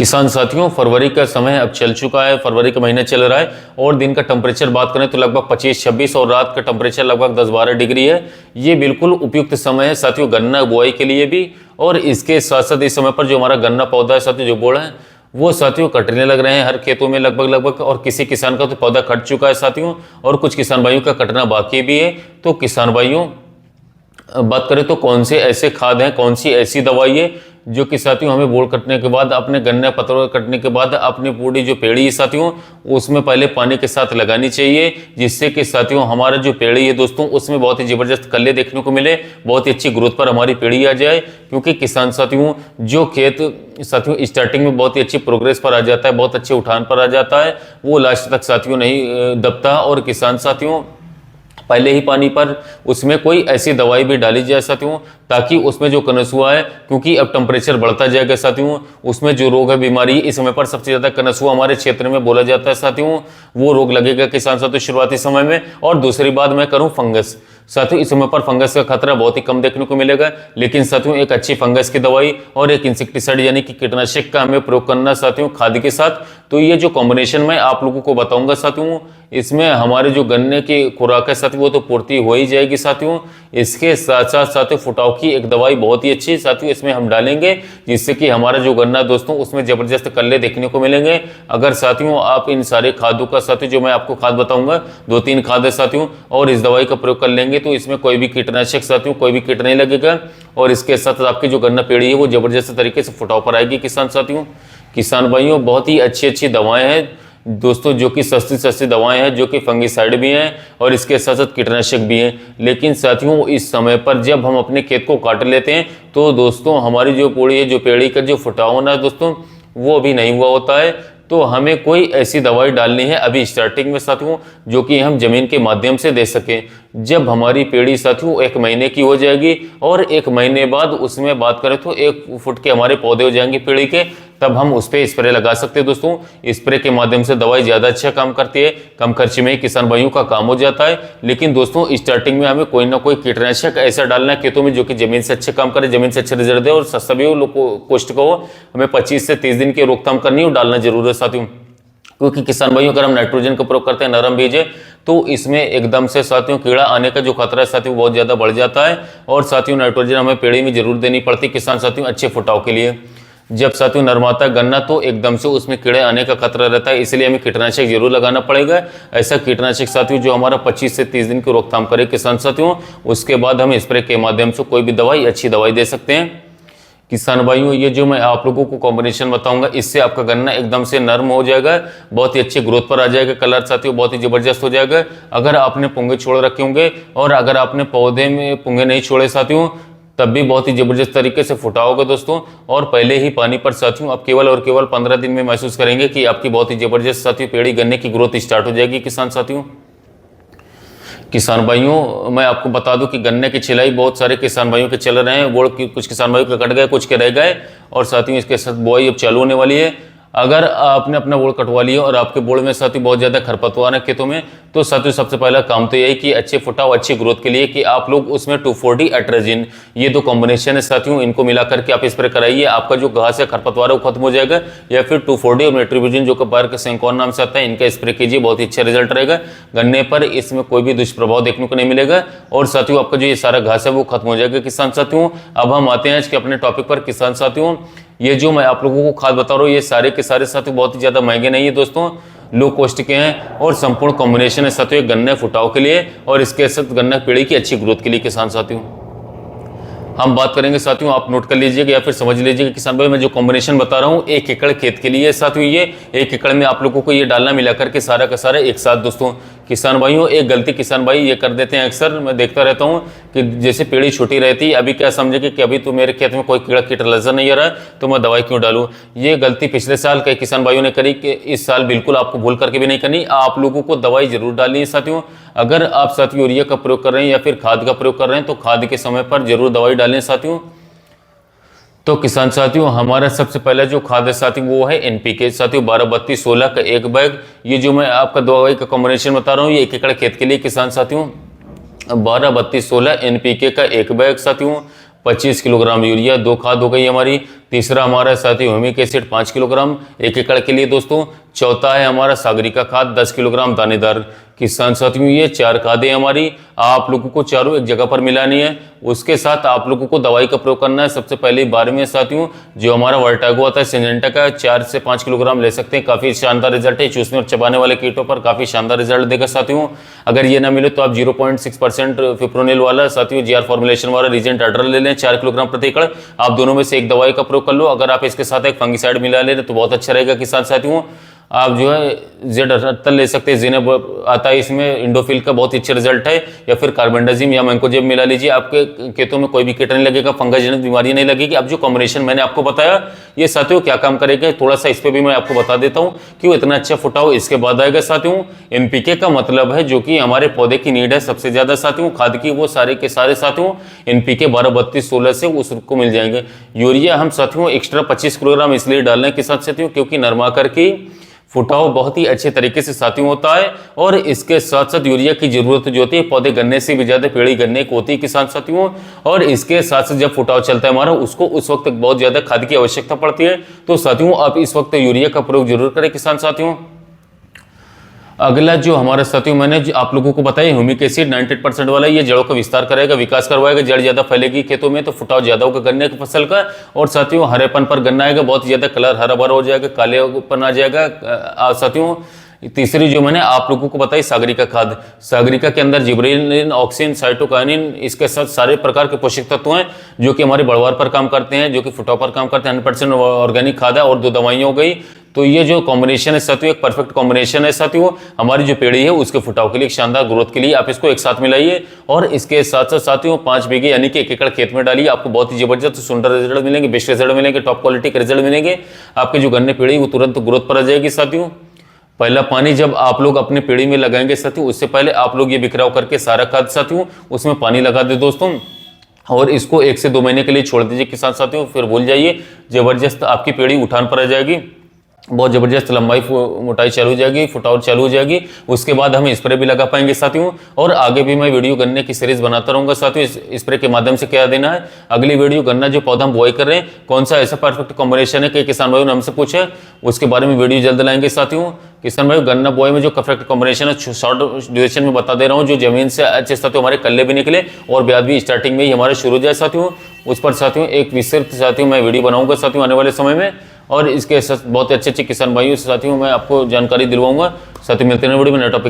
किसान साथियों, फरवरी का समय अब चल चुका है, फरवरी का महीना चल रहा है और दिन का टेम्परेचर बात करें तो लगभग 25-26 और रात का टेम्परेचर लगभग 10-12 डिग्री है। ये बिल्कुल उपयुक्त समय है साथियों गन्ना बुआई के लिए भी। और इसके साथ साथ इस समय पर जो हमारा गन्ना पौधा है साथियों, जो बोड़ है वो साथियों कटने लग रहे हैं हर खेतों में लगभग और किसी किसान का तो पौधा कट चुका है साथियों, और कुछ किसान भाइयों का कटना बाकी भी है। तो किसान भाइयों, बात करें तो कौन से ऐसे खाद हैं, कौन सी ऐसी दवाई है जो कि साथियों हमें बोड़ कटने के बाद, अपने गन्ने पत्तों कटने के बाद अपनी पूरी जो पेड़ी है साथियों उसमें पहले पानी के साथ लगानी चाहिए, जिससे कि साथियों हमारा जो पेड़ी है दोस्तों उसमें बहुत ही ज़बरदस्त कल्ले देखने को मिले, बहुत ही अच्छी ग्रोथ पर हमारी पेड़ी आ जाए। क्योंकि किसान साथियों जो खेत साथियों स्टार्टिंग में बहुत ही अच्छी प्रोग्रेस पर आ जाता है, बहुत अच्छे उठान पर आ जाता है, वो लास्ट तक साथियों नहीं दबता। और किसान साथियों पहले ही पानी पर उसमें कोई ऐसी दवाई भी डाली जाए साथियों, ताकि उसमें जो कनसुआ है, क्योंकि अब टेम्परेचर बढ़ता जाएगा साथियों, उसमें जो रोग है बीमारी इस समय पर सबसे ज़्यादा कनसुआ हमारे क्षेत्र में बोला जाता है साथियों, वो रोग लगेगा किसान साथियों शुरुआती समय में। और दूसरी बात मैं करूँ फंगस साथियों, इस समय पर फंगस का खतरा बहुत ही कम देखने को मिलेगा, लेकिन साथियों एक अच्छी फंगस की दवाई और एक इंसेक्टिसाइड यानी कि कीटनाशक का हमें प्रयोग करना साथियों खाद के साथ। तो ये जो कॉम्बिनेशन मैं आप लोगों को बताऊंगा साथियों, इसमें हमारे जो गन्ने की खुराक है साथियों वो तो पूर्ति हो ही जाएगी साथियों। इसके साथ साथ साथियों फुटाव की एक दवाई बहुत ही अच्छी साथियों इसमें हम डालेंगे, जिससे कि हमारा जो गन्ना दोस्तों उसमें जबरदस्त कल्ले देखने को मिलेंगे। अगर साथियों आप इन सारे खादों का साथियों जो मैं आपको खाद बताऊंगा 2-3 खाद है साथियों, और इस दवाई का प्रयोग कर लेंगे तो इसमें कोई भी कीटनाशक साथियों कोई भी कीट नहीं लगेगा, और इसके साथ आपकी जो गन्ना पेड़ी है वो जबरदस्त तरीके से फुटाव पर आएगी किसान साथियों। किसान भाइयों बहुत ही अच्छी अच्छी दवाएं हैं दोस्तों, जो कि सस्ती सस्ती दवाएं हैं, जो कि फंगिसाइड भी हैं और इसके साथ साथ कीटनाशक भी हैं। लेकिन साथियों इस समय पर जब हम अपने खेत को काट लेते हैं तो दोस्तों हमारी जो पूरी है जो पेड़ी का जो फुटाव होना है दोस्तों वो अभी नहीं हुआ होता है। तो हमें कोई ऐसी दवाई डालनी है अभी स्टार्टिंग में साथियों, जो कि हम जमीन के माध्यम से दे सकें। जब हमारी पेड़ी साथियों 1 महीने की हो जाएगी और 1 महीने बाद उसमें बात करें तो 1 फुट के हमारे पौधे हो जाएंगे पेड़ी के, तब हम उस पर स्प्रे लगा सकते हैं दोस्तों। स्प्रे के माध्यम से दवाई ज़्यादा अच्छा काम करती है, कम खर्चे में किसान भाइयों का काम हो जाता है। लेकिन दोस्तों स्टार्टिंग में हमें कोई ना कोई कीटनाशक ऐसा डालना है खेतों में जो कि जमीन से अच्छे काम करे, जमीन से अच्छे रिजल्ट दे और सस्ता भी हो, कॉस्ट का हो। हमें 25 से 30 दिन की रोकथाम करनी और डालना जरूर है साथियों। क्योंकि किसान भाइयों अगर हम नाइट्रोजन का प्रयोग करते हैं नरम बीज है तो इसमें एकदम से साथियों कीड़ा आने का जो खतरा है साथियों बहुत ज़्यादा बढ़ जाता है। और साथियों नाइट्रोजन हमें पेड़ी में जरूर देनी पड़ती है किसान साथियों अच्छे फुटाव के लिए। जब साथियों नरमाता गन्ना तो एकदम से उसमें कीड़े आने का खतरा रहता है, इसलिए हमें कीटनाशक जरूर लगाना पड़ेगा। ऐसा कीटनाशक साथियों जो हमारा 25 से 30 दिन की रोकथाम करे किसान साथियों, उसके बाद हम स्प्रे के माध्यम से कोई भी दवाई अच्छी दवाई दे सकते हैं। किसान भाइयों ये जो मैं आप लोगों को कॉम्बिनेशन बताऊंगा इससे आपका गन्ना एकदम से नर्म हो जाएगा, बहुत ही अच्छी ग्रोथ पर आ जाएगा, कलर साथियों बहुत ही जबरदस्त हो जाएगा। अगर आपने पुंगे छोड़ रखे होंगे और अगर आपने पौधे में पुंगे नहीं छोड़े साथियों तब भी बहुत ही जबरदस्त तरीके से फुटा होगा दोस्तों। और पहले ही पानी पर साथियों आप केवल और केवल 15 दिन में महसूस करेंगे कि आपकी बहुत ही जबरदस्त साथियों पेड़ी गन्ने की ग्रोथ स्टार्ट हो जाएगी किसान साथियों। किसान भाइयों मैं आपको बता दूं कि गन्ने की छिलाई बहुत सारे किसान भाइयों के चल रहे हैं, वो कुछ किसान भाइयों के कट गए, कुछ के रह गए, और साथियों इसके साथ बुआई अब चालू होने वाली है। अगर आपने अपना बोड़ कटवा लिया और आपके बोड़ में साथियों बहुत ज़्यादा खरपतवार है खेतों में, तो साथियों सबसे पहला काम तो यही कि अच्छे फुटाव अच्छी ग्रोथ के लिए कि आप लोग उसमें 2,4-D अट्राजिन ये 2 कॉम्बिनेशन है साथियों, इनको मिला करके आप स्प्रे कराइए। आपका जो घास है खरपतवार है वो खत्म हो जाएगा। या फिर 2,4-D और मेट्रिब्यूजिन जो कि बाहर के सेंकॉन नाम से आता है, इनका स्प्रे कीजिए, बहुत ही अच्छा रिजल्ट रहेगा। गन्ने पर इसमें कोई भी दुष्प्रभाव देखने को नहीं मिलेगा और साथियों आपका जो ये सारा घास है वो खत्म हो जाएगा किसान साथियों। अब हम आते हैं आज के अपने टॉपिक पर किसान साथियों। ये जो मैं आप लोगों को खाद बता रहा हूँ ये सारे के सारे साथियों बहुत ही ज़्यादा महंगे नहीं है दोस्तों, लो कॉस्ट के हैं और संपूर्ण कॉम्बिनेशन है साथियों गन्ने फुटाव के लिए और इसके साथ गन्ना पेड़ी की अच्छी ग्रोथ के लिए किसान साथियों। हम बात करेंगे साथियों, आप नोट कर लीजिएगा या फिर समझ लीजिएगा किसान भाई, मैं जो कॉम्बिनेशन बता रहा हूँ 1 एकड़ खेत के लिए साथियों, ये 1 एकड़ में आप लोगों को ये डालना मिला करके सारा का सारा एक साथ दोस्तों। किसान भाइयों एक गलती किसान भाई ये कर देते हैं अक्सर, मैं देखता रहता हूँ कि जैसे पेड़ी छोटी रहती है, अभी क्या समझे कि अभी तो मेरे खेत में कोई कीड़ा कीट नजर नहीं आ रहा है तो मैं दवाई क्यों डालूं। ये गलती पिछले साल कई किसान भाइयों ने करी कि इस साल बिल्कुल आपको भूल करके भी नहीं करनी। आप लोगों को दवाई जरूर डालनी है साथियों। अगर आप साथियों यूरिया का प्रयोग कर रहे हैं या फिर खाद का प्रयोग कर रहे हैं तो खाद के समय पर जरूर दवाई डालें साथियों। तो किसान साथियों हमारा सबसे पहला जो खाद है साथियों वो है एनपीके साथियों 12-32-16 का 1 बैग। ये जो मैं आपका दवाई का कॉम्बिनेशन बता रहा हूँ ये 1 एकड़ खेत के लिए किसान साथियों 12-32-16 एनपीके का 1 बैग साथियों, 25 किलोग्राम यूरिया, 2 खाद हो गई हमारी, तीसरा हमारा साथियों ह्यूमिक एसिड 5 किलोग्राम 1 एकड़ के लिए दोस्तों। चौथा है हमारा सागरिका खाद 10 किलोग्राम दानेदार। किसान साथियों ये 4 खादें हमारी, आप लोगों को चारों एक जगह पर मिलानी है। उसके साथ आप लोगों को दवाई का प्रयोग करना है। सबसे पहले बारे में साथियों जो हमारा वर्टागो आता है सिंजेंटा का 4 से 5 किलोग्राम ले सकते हैं, काफी शानदार रिजल्ट है। चूसने और चबाने वाले कीटों पर काफी शानदार रिजल्ट देगा साथियों। अगर ये ना मिले तो आप 0.6% फिप्रोनिल वाला साथियों जीआर फॉर्मुलेशन वाला रीजेंट अल्ट्रा ले लें 4 किलोग्राम प्रति एकड़। आप दोनों में से एक दवाई का प्रयोग कर लो। अगर आप इसके साथ एक फंगिसाइड मिला ले तो बहुत अच्छा रहेगा किसान साथियों। आप जो है Z78 ले सकते हैं, जिनेब आता है इसमें, इंडोफिल का बहुत अच्छा रिजल्ट है। या फिर कार्बेंडाजिम या मैंकोजेब मिला लीजिए, आपके खेतों में कोई भी कीट नहीं लगेगा, फंगस जनित बीमारी नहीं लगेगी। अब जो कॉम्बिनेशन मैंने आपको बताया ये साथियों क्या काम करेगा, थोड़ा सा इस पर भी मैं आपको बता देता हूँ क्यों इतना अच्छा फुटाव इसके बाद आएगा साथियों। NPK का मतलब है जो कि हमारे पौधे की नीड है सबसे ज्यादा साथियों, खाद की, वो सारे के सारे साथियों NPK 12-32-16 से उसको मिल जाएंगे। यूरिया हम साथियों एक्स्ट्रा 25 किलोग्राम इसलिए डाल रहे हैं किसान साथियों क्योंकि नरमाकर की फुटाव बहुत ही अच्छे तरीके से साथियों होता है। और इसके साथ साथ यूरिया की जरूरत जो होती है पौधे गन्ने से भी ज्यादा पेड़ी गन्ने को होती है किसान साथियों। और इसके साथ साथ जब फुटाव चलता है हमारा उसको उस वक्त बहुत ज्यादा खाद की आवश्यकता पड़ती है। तो साथियों आप इस वक्त यूरिया का प्रयोग जरूर करें किसान साथियों। अगला जो हमारा साथियों मैंने आप लोगों को बताया ह्यूमिक एसिड 98% वाला, ये जड़ों का विस्तार कराएगा, विकास करवाएगा, जड़ ज्यादा फैलेगी खेतों में तो फुटाव ज्यादा होगा गन्ने की फसल का। और साथियों हरेपन पर गन्ना आएगा, बहुत ज्यादा कलर हरा भरा हो जाएगा, कालेपन आ जाएगा साथियों। तीसरी जो मैंने आप लोगों को बताई सागरिका खाद, सागरिका के अंदर जिब्रेलिन, ऑक्सिन, साइटोकाइनिन, इसके साथ सारे प्रकार के पोषक तत्व हैं जो कि हमारे बढ़वार पर काम करते हैं, जो कि फुटाव पर काम करते हैं। 100% ऑर्गेनिक खाद है और 2 दवाइयाँ हो गई। तो ये जो कॉम्बिनेशन है साथियों एक परफेक्ट कॉम्बिनेशन है साथियों। हमारी जो पेड़ी है उसके फुटाव के लिए, शानदार ग्रोथ के लिए आप इसको एक साथ मिलाइए। और इसके साथ साथ साथियों 5 बीघे यानी कि 1 एकड़ खेत में डालिए, आपको बहुत ही जबरदस्त सुंदर रिजल्ट मिलेंगे, बेस्ट रिजल्ट मिलेंगे, टॉप क्वालिटी के रिजल्ट मिलेंगे। आपके जो गन्ने पेड़ी वो तुरंत ग्रोथ पर आ जाएगी साथियों। पहला पानी जब आप लोग अपने पेड़ी में लगाएंगे साथियों उससे पहले आप लोग ये बिखराव करके सारा खाद साथियों उसमें पानी लगा दे दोस्तों। और इसको 1 से 2 महीने के लिए छोड़ दीजिए किसान साथियों, फिर भूल जाइए। जबरदस्त आपकी पेड़ी उठान पर आ जाएगी, बहुत जबरदस्त लंबाई मोटाई चालू हो जाएगी, फुटाव चालू हो जाएगी। उसके बाद हम स्प्रे भी लगा पाएंगे साथियों। और आगे भी मैं वीडियो गन्ने की सीरीज बनाता रहूंगा साथियों, इस स्प्रे के माध्यम से क्या देना है। अगली वीडियो गन्ना जो पौधा हम बुआई कर रहे हैं कौन सा ऐसा परफेक्ट कॉम्बिनेशन है कि किसान भाइयों ने हमसे पूछे, उसके बारे में वीडियो जल्द लाएंगे साथियों। किसान भाई गन्ना बुआई में जो परफेक्ट कॉम्बिनेशन है शॉर्ट ड्यूरेशन में बता दे रहा हूँ, जो जमीन से अच्छे साथियों हमारे कल्ले भी निकले और ब्याज भी स्टार्टिंग में ही हमारे शुरू हो जाए साथियों। उस पर साथियों एक विस्तृत साथियों मैं वीडियो बनाऊंगा साथियों आने वाले समय में। और इसके बहुत अच्छे किसान भाइयों से साथियों मैं आपको जानकारी दिलवाऊंगा। साथियों मिलते हैं वीडियो में नए टॉपिक।